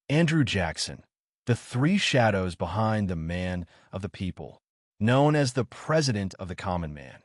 Andrew Jackson, the three shadows behind the man of the people, known as the President of the Common Man.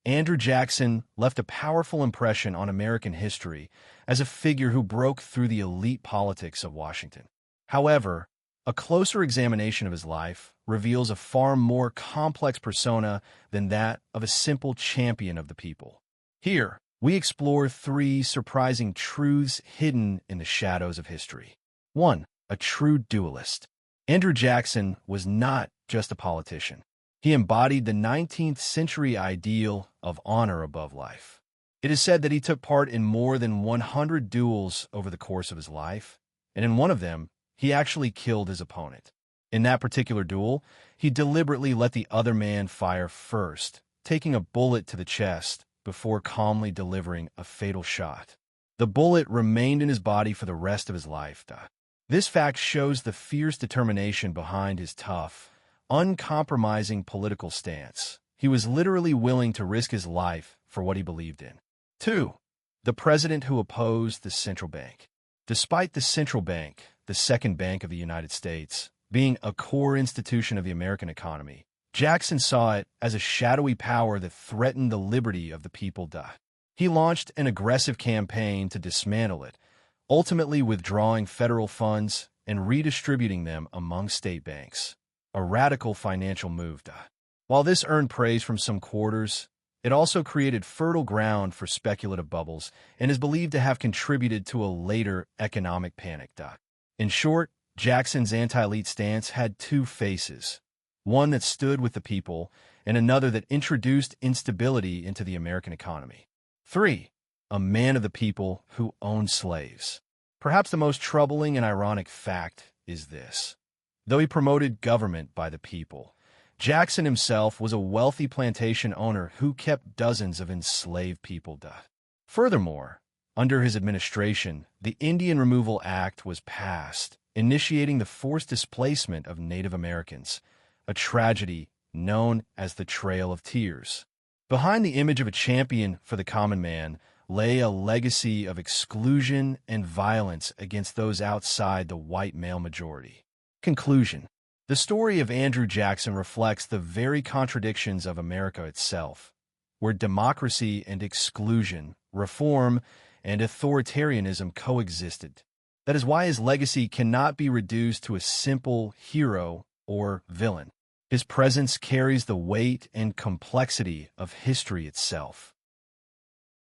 Andrew Jackson left a powerful impression on American history as a figure who broke through the elite politics of Washington. However, a closer examination of his life reveals a far more complex persona than that of a simple champion of the people. Here, we explore three surprising truths hidden in the shadows of history. 1. A true dualist. Andrew Jackson was not just a politician. He embodied the 19th century ideal of honor above life. It is said that he took part in more than 100 duels over the course of his life, and in one of them, he actually killed his opponent. In that particular duel, he deliberately let the other man fire first, taking a bullet to the chest before calmly delivering a fatal shot. The bullet remained in his body for the rest of his life. This fact shows the fierce determination behind his tough, uncompromising political stance. He was literally willing to risk his life for what he believed in. 2. The president who opposed the central bank. Despite the central bank, the second bank of the United States, being a core institution of the American economy, Jackson saw it as a shadowy power that threatened the liberty of the people. He launched an aggressive campaign to dismantle it, ultimately withdrawing federal funds and redistributing them among state banks. A radical financial move. While this earned praise from some quarters, it also created fertile ground for speculative bubbles and is believed to have contributed to a later economic panic. In short, Jackson's anti-elite stance had two faces, one that stood with the people and another that introduced instability into the American economy. 3. A man of the people who owned slaves. Perhaps the most troubling and ironic fact is this. Though he promoted government by the people, Jackson himself was a wealthy plantation owner who kept dozens of enslaved people. Furthermore, under his administration, the Indian Removal Act was passed, initiating the forced displacement of Native Americans, a tragedy known as the Trail of Tears. Behind the image of a champion for the common man lay a legacy of exclusion and violence against those outside the white male majority. Conclusion. The story of Andrew Jackson reflects the very contradictions of America itself, where democracy and exclusion, reform and authoritarianism coexisted. That is why his legacy cannot be reduced to a simple hero or villain. His presence carries the weight and complexity of history itself.